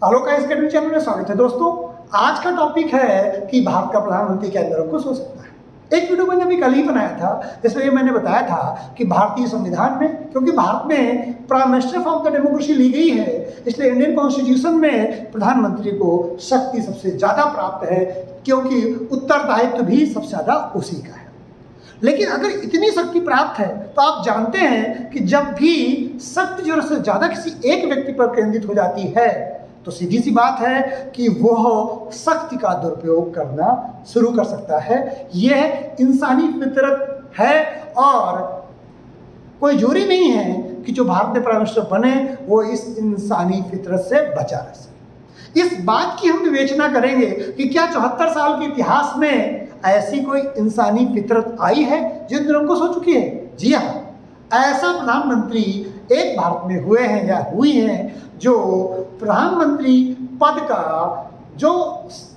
Hello का इस channel में स्वागत है दोस्तों। आज का टॉपिक है कि भारत का प्रधानमंत्री क्या निरंकुश हो सकता है। एक वीडियो मैंने अभी कल ही बनाया था जिसमें मैंने बताया था कि भारतीय संविधान में, क्योंकि भारत में prime minister form the democracy ली गई है, इसलिए इंडियन कॉन्स्टिट्यूशन में प्रधानमंत्री को शक्ति सबसे ज्यादा प्राप्त है, क्योंकि उत्तरदायित्व भी सबसे ज्यादा उसी का है। लेकिन अगर इतनी शक्ति प्राप्त है तो आप जानते हैं कि जब भी शक्ति जरूरत से ज्यादा किसी एक व्यक्ति पर केंद्रित हो जाती है तो सीधी सी बात है कि वह शक्ति का दुरुपयोग करना शुरू कर सकता है। यह इंसानी फितरत है और कोई जोरी नहीं है कि जो भारत में प्राइम मिनिस्टर बने वो इस इंसानी फितरत से बचा रह सके। इस बात की हम विवेचना करेंगे कि क्या 74 साल के इतिहास में ऐसी कोई इंसानी फितरत आई है जो निरंकुश हो चुकी है। जी हाँ, ऐसा प्रधानमंत्री एक भारत में हुए हैं या हुई हैं जो प्रधानमंत्री पद का जो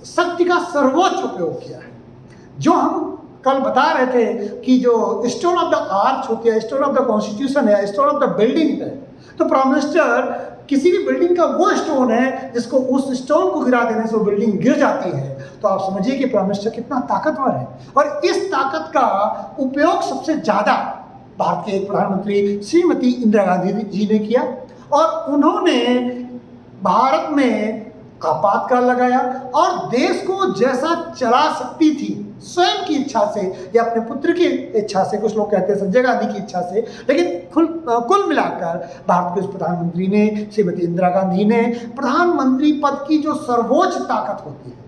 शक्ति का सर्वोच्च उपयोग किया है। जो हम कल बता रहे थे कि जो स्टोन ऑफ द आर्च होती है, स्टोन ऑफ द कॉन्स्टिट्यूशन है, स्टोन ऑफ द बिल्डिंग है, तो प्राइम मिनिस्टर किसी भी बिल्डिंग का वो स्टोन है जिसको उस स्टोन को गिरा देने से वो बिल्डिंग गिर जाती है। तो आप समझिए कि प्राइम मिनिस्टर कितना ताकतवर है और इस ताकत का उपयोग सबसे ज्यादा भारत के एक प्रधानमंत्री श्रीमती इंदिरा गांधी जी ने किया और उन्होंने भारत में आपातकाल लगाया और देश को जैसा चला सकती थी स्वयं की इच्छा से या अपने पुत्र की इच्छा से, कुछ लोग कहते हैं संजय गांधी की इच्छा से, लेकिन कुल मिलाकर भारत के उस प्रधानमंत्री ने, श्रीमती इंदिरा गांधी ने, प्रधानमंत्री पद की जो सर्वोच्च ताकत होती है,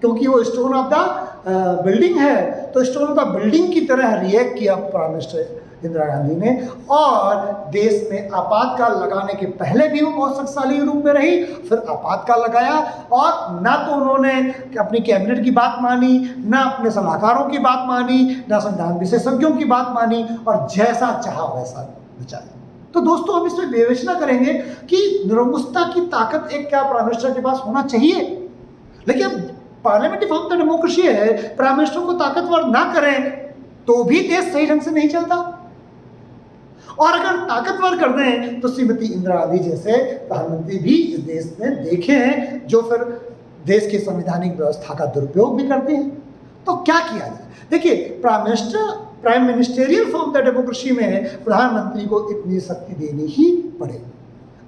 क्योंकि वो स्टोन ऑफ द बिल्डिंग है, तो स्टोन ऑफ द बिल्डिंग की तरह रिएक्ट किया प्राइम मिनिस्टर इंदिरा गांधी ने और देश में आपातकाल लगाने के पहले भी वो बहुत शक्तिशाली रूप में रही, फिर आपातकाल लगाया और ना तो उन्होंने अपनी कैबिनेट की बात मानी, ना अपने सलाहकारों की बात मानी, ना संविधान विशेषज्ञों की बात मानी और जैसा चाहा वैसा बचाया। तो दोस्तों हम इसमें विवेचना करेंगे कि निरंकुशता की ताकत एक क्या प्राइम मिनिस्टर के पास होना चाहिए। लेकिन पार्लियामेंट्री फॉर्म ऑफ डेमोक्रेसी है, प्राइम मिनिस्टर को ताकतवर ना करें तो भी देश सही ढंग से नहीं चलता और अगर ताकतवर कर दें तो श्रीमती इंदिरा गांधी जैसे प्रधानमंत्री भी इस देश में देखे हैं जो फिर देश की संवैधानिक व्यवस्था का दुरुपयोग भी करते हैं। तो क्या किया जाए? देखिए, prime ministerial form of the democracy में प्रधानमंत्री को इतनी शक्ति देनी ही पड़ेगी।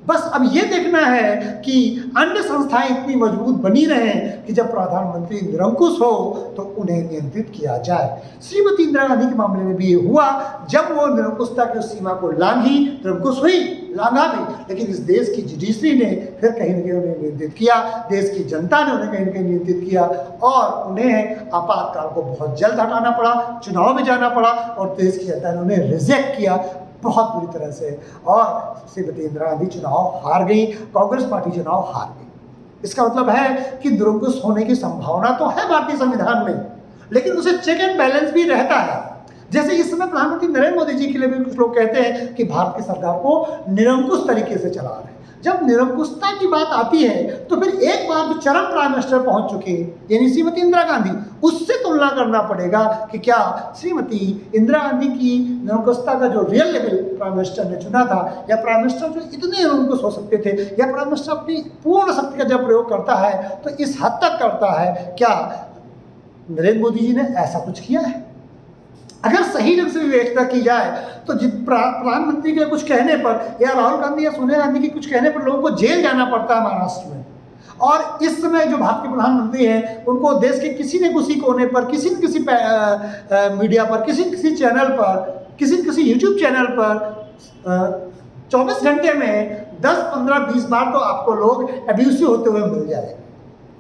बस अब ये देखना है कि अन्य संस्थाएं इतनी मजबूत बनी रहें कि जब प्रधानमंत्री निरंकुश हो तो उन्हें नियंत्रित किया जाए। श्रीमती इंदिरा गांधी के मामले में भी ये हुआ, जब वो निरंकुशता की उस सीमा को लांघी, निरंकुश हुई, लांघा भी, लेकिन इस देश की जुडिशरी ने फिर कहीं न कहीं उन्हें नियंत्रित किया, देश की जनता ने उन्हें कहीं न कहीं नियंत्रित किया और उन्हें आपातकाल को बहुत जल्द हटाना पड़ा, चुनाव में जाना पड़ा और देश की जनता ने उन्हें रिजेक्ट किया बहुत बुरी तरह से और श्रीमती इंदिरा गांधी चुनाव हार गई, कांग्रेस पार्टी चुनाव हार गई। इसका मतलब है कि निरंकुश होने की संभावना तो है भारतीय संविधान में, लेकिन उसे चेक एंड बैलेंस भी रहता है। जैसे इस समय प्रधानमंत्री नरेंद्र मोदी जी के लिए भी कुछ लोग कहते हैं कि भारत की सरकार को निरंकुश तरीके से चला रहे हैं। जब निरंकुशता की बात आती है तो फिर एक बार जो चरम प्राइम मिनिस्टर पहुंच चुके हैं यानी श्रीमती इंदिरा गांधी, उससे तुलना करना पड़ेगा कि क्या श्रीमती इंदिरा गांधी की निरंकुशता का जो रियल लेवल प्राइम मिनिस्टर ने चुना था या प्राइम मिनिस्टर जो इतने निरंकुश हो सकते थे या प्राइम मिनिस्टर अपनी पूर्ण शक्ति का जब प्रयोग करता है तो इस हद तक करता है, क्या नरेंद्र मोदी जी ने ऐसा कुछ किया है? अगर सही ढंग से विवेचना की जाए तो प्रधानमंत्री के कुछ कहने पर या राहुल गांधी या सोनिया गांधी के कुछ कहने पर लोगों को जेल जाना पड़ता है महाराष्ट्र में, और इस समय जो भारत के प्रधानमंत्री हैं उनको देश के किसी न किसी कोने पर, किसी न किसी मीडिया पर, किसी न किसी चैनल पर, किसी न किसी यूट्यूब चैनल पर 24 घंटे में 10, 15, 20 बार तो आपको लोग अब्यूसिव होते हुए मिल जाएंगे।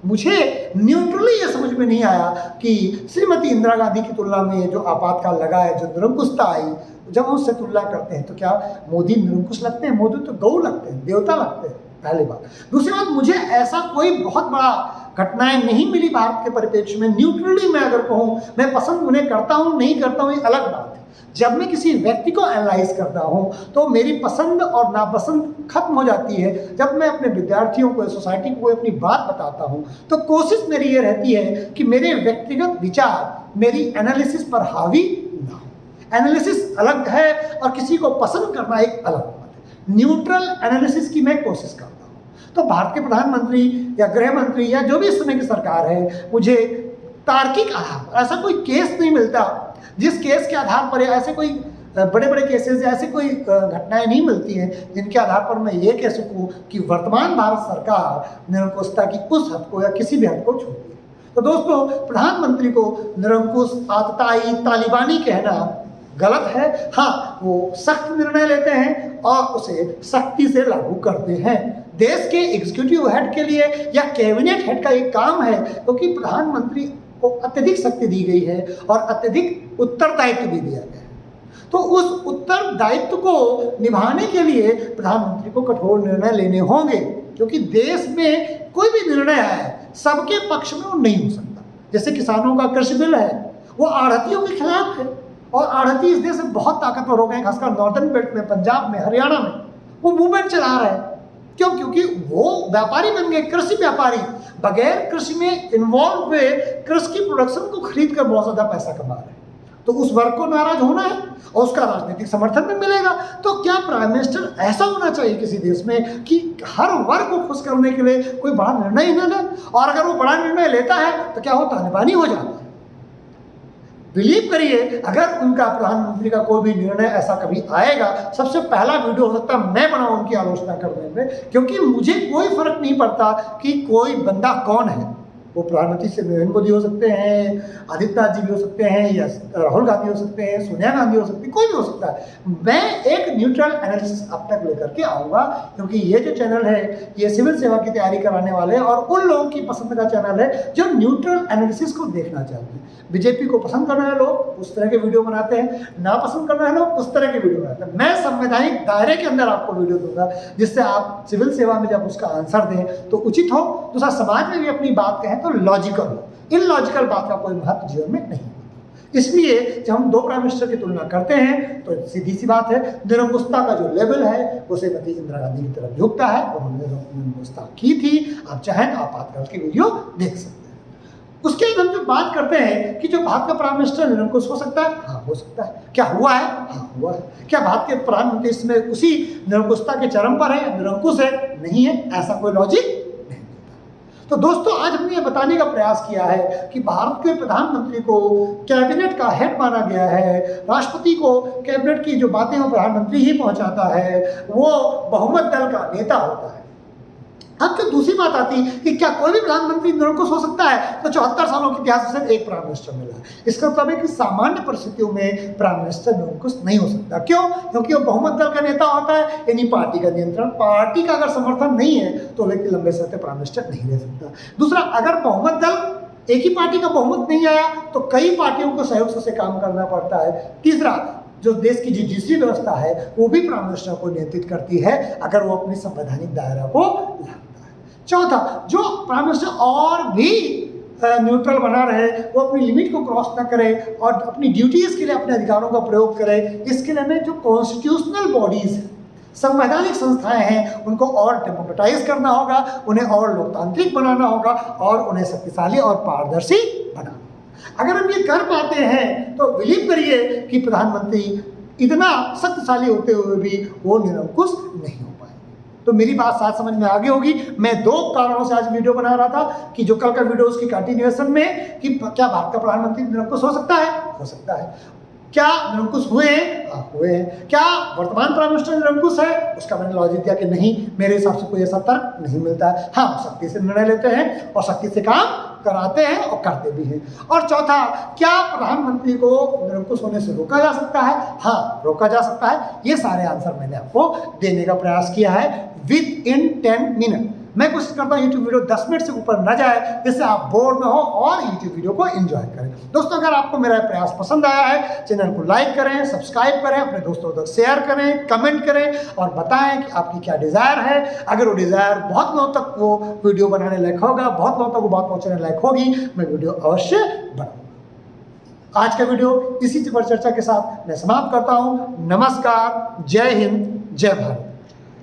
मुझे न्यूट्रली ये समझ में नहीं आया कि श्रीमती इंदिरा गांधी की तुलना में जो आपातकाल लगा है, जो निरंकुशता आई, जब हम उससे तुलना करते हैं तो क्या मोदी निरंकुश लगते हैं? मोदी तो गौ लगते हैं, देवता लगते हैं, पहली बात। दूसरी बात, मुझे ऐसा कोई बहुत बड़ा घटनाएं नहीं मिली भारत के परिप्रेक्ष्य में। न्यूट्रली मैं अगर कहूँ, मैं पसंद उन्हें करता हूँ, नहीं करता हूँ, ये अलग बात है। जब मैं किसी व्यक्ति को एनालाइज करता हूँ तो मेरी पसंद और नापसंद खत्म हो जाती है। जब मैं अपने विद्यार्थियों को, सोसाइटी को अपनी बात बताता हूँ तो कोशिश मेरी ये रहती है कि मेरे व्यक्तिगत विचार मेरी एनालिसिस पर हावी ना हो। एनालिसिस अलग है और किसी को पसंद करना एक अलग बात है। न्यूट्रल एनालिसिस की मैं कोशिश करता हूँ। तो भारत के प्रधानमंत्री या गृह मंत्री या जो भी इस समय की सरकार है, मुझे तार्किक आधार पर ऐसा कोई केस नहीं मिलता जिस केस के आधार पर ऐसे कोई बड़े बड़े केसेस या ऐसे कोई घटनाएं नहीं मिलती हैं जिनके आधार पर मैं ये कह सकूं कि वर्तमान भारत सरकार निरंकुशता की उस हद को या किसी भी हद को छूती है। तो दोस्तों, प्रधानमंत्री को निरंकुश, आतताई, तालिबानी कहना गलत है। हाँ, वो सख्त निर्णय लेते हैं और उसे सख्ती से लागू करते हैं। देश के एग्जीक्यूटिव हेड के लिए या कैबिनेट हेड का एक काम है, क्योंकि प्रधानमंत्री को अत्यधिक शक्ति दी गई है और अत्यधिक उत्तरदायित्व भी दिया गया है। तो उस उत्तरदायित्व को निभाने के लिए प्रधानमंत्री को कठोर निर्णय लेने होंगे, क्योंकि देश में कोई भी निर्णय है सबके पक्ष में वो नहीं हो सकता। जैसे किसानों का कृषि बिल है, वो आढ़तियों के खिलाफ है और आढ़ती इस देश में बहुत ताकतवर हो गए हैं, खासकर नॉर्दर्न बेल्ट में, पंजाब में, हरियाणा में वो मूवमेंट चला रहे हैं। क्यों? क्योंकि वो व्यापारी बन गए, कृषि व्यापारी, बगैर कृषि में इन्वॉल्व हुए कृषि की प्रोडक्शन को खरीद कर बहुत ज़्यादा पैसा कमा रहे हैं। तो उस वर्ग को नाराज होना है और उसका राजनीतिक समर्थन भी मिलेगा। तो क्या प्राइम मिनिस्टर ऐसा होना चाहिए किसी देश में कि हर वर्ग को खुश करने के लिए कोई बड़ा निर्णय ही न ले, और अगर वो बड़ा निर्णय लेता है तो क्या वो तालिबानी हो जाता है? बिलीव करिए, अगर उनका प्रधानमंत्री का कोई भी निर्णय ऐसा कभी आएगा, सबसे पहला वीडियो हो सकता है मैं बनाऊं उनकी आलोचना करने में, क्योंकि मुझे कोई फर्क नहीं पड़ता कि कोई बंदा कौन है। वो प्रधानमंत्री से नरेंद्र मोदी हो सकते हैं, आदित्यनाथ जी भी हो सकते हैं, या राहुल गांधी हो सकते हैं, सोनिया गांधी हो सकती है, कोई भी हो सकता है। मैं एक न्यूट्रल एनालिसिस अब तक लेकर के आऊँगा, क्योंकि ये जो चैनल है ये सिविल सेवा की तैयारी कराने वाले और उन लोगों की पसंद का चैनल है जो न्यूट्रल एनालिसिस को देखना चाहते हैं। बीजेपी को पसंद करने वाले लोग उस तरह के वीडियो बनाते हैं, ना पसंद करने वाले लोग उस तरह के वीडियो बनाते हैं। मैं संवैधानिक दायरे के अंदर आपको वीडियो दूंगा, जिससे आप सिविल सेवा में जब उसका आंसर दें तो उचित हो, दूसरा समाज में भी अपनी बात कहें तो लॉजिकल हो। इलॉजिकल बात का कोई महत्व जीवन में नहीं होता। इसलिए जब हम दो प्राइम मिनिस्टर की तुलना करते हैं तो सीधी सी बात है, निरंकुशता का जो लेवल है वो श्रीमती इंदिरा गांधी की तरफ झुकता है। उन्होंने निरंकुशता की थी, आप चाहें तो आपातकाल की वीडियो देख सकते हैं। उसके बाद हम जो बात करते हैं कि जो भारत का प्राइम मिनिस्टर निरंकुश हो सकता है, हाँ हो सकता है। क्या हुआ है? हाँ हुआ है। क्या भारत के प्रधानमंत्री इसमें उसी निरंकुशता के चरम पर है, निरंकुश है? नहीं है, ऐसा कोई लॉजिक नहीं मिलता। तो दोस्तों, आज हमने ये बताने का प्रयास किया है कि भारत के प्रधानमंत्री को कैबिनेट का हेड माना गया है, राष्ट्रपति को कैबिनेट की जो बातें वो प्रधानमंत्री ही पहुंचाता है, वो बहुमत दल का नेता होता है। अब जो दूसरी बात आती है कि क्या कोई भी प्रधानमंत्री निरंकुश हो सकता है, तो 74 सालों के इतिहास में सिर्फ एक प्राइम मिनिस्टर मिला है। इसका मतलब है कि सामान्य परिस्थितियों में प्राइम मिनिस्टर निरंकुश नहीं हो सकता। क्यों? क्योंकि वो बहुमत दल का नेता होता है, यानी पार्टी का नियंत्रण, पार्टी का अगर समर्थन नहीं है तो व्यक्ति लंबे समय तक प्राइम मिनिस्टर नहीं रह सकता। दूसरा, अगर बहुमत दल एक ही पार्टी का बहुमत नहीं आया तो कई पार्टियों को सहयोग से काम करना पड़ता है। तीसरा, जो देश की जुडिशरी व्यवस्था है वो भी प्राइम मिनिस्टर को नियंत्रित करती है अगर वो अपनी संवैधानिक दायरा को लाता है। चौथा, जो प्राइम मिनिस्टर और भी न्यूट्रल बना रहे, वो अपनी लिमिट को क्रॉस ना करे और अपनी ड्यूटीज के लिए अपने अधिकारों का प्रयोग करे, इसके लिए हमें जो कॉन्स्टिट्यूशनल बॉडीज हैं, संवैधानिक संस्थाएं हैं, उनको और डेमोक्रेटाइज करना होगा, उन्हें और लोकतांत्रिक बनाना होगा और उन्हें शक्तिशाली और पारदर्शी बनाना। अगर हम ये कर पाते हैं तो बिलीव करिए कि प्रधानमंत्री इतना शक्तिशाली होते हुए भी वो निरंकुश नहीं हो पाएंगे। तो मेरी बात साथ समझ में आगे होगी। मैं दो कारणों से आज वीडियो बना रहा था कि जो कल का वीडियो उसकी कंटिन्यूएशन में कि क्या भारत का प्रधानमंत्री निरंकुश हो सकता है? हो सकता है। क्या निरंकुश हुए हैं? हाँ हुए हैं। क्या वर्तमान प्राइम मिनिस्टर निरंकुश है? उसका मैंने लॉजिक दिया कि नहीं, मेरे हिसाब से कोई ऐसा तर्क नहीं मिलता है। हाँ, शक्ति से निर्णय लेते हैं और शक्ति से काम कराते हैं और करते भी हैं। और चौथा, क्या प्रधानमंत्री को निरंकुश होने से रोका जा सकता है? हाँ, रोका जा सकता है। ये सारे आंसर मैंने आपको देने का प्रयास किया है विद इन 10 मिनट। मैं कोशिश करता हूँ यूट्यूब वीडियो 10 मिनट से ऊपर न जाए, जिससे आप बोर न हो और यूट्यूब वीडियो को एंजॉय करें। दोस्तों, अगर आपको मेरा प्रयास पसंद आया है, चैनल को लाइक करें, सब्सक्राइब करें, अपने दोस्तों तक शेयर करें, कमेंट करें और बताएं कि आपकी क्या डिज़ायर है। अगर वो डिज़ायर बहुत लोगों तक वो वीडियो बनाने लायक होगा, बहुत लोगों तक वो बात पहुँचाने लायक होगी, मैं वीडियो अवश्य बनाऊँगा। आज का वीडियो इसी पर चर्चा के साथ मैं समाप्त करता हूँ। नमस्कार, जय हिंद, जय भारत।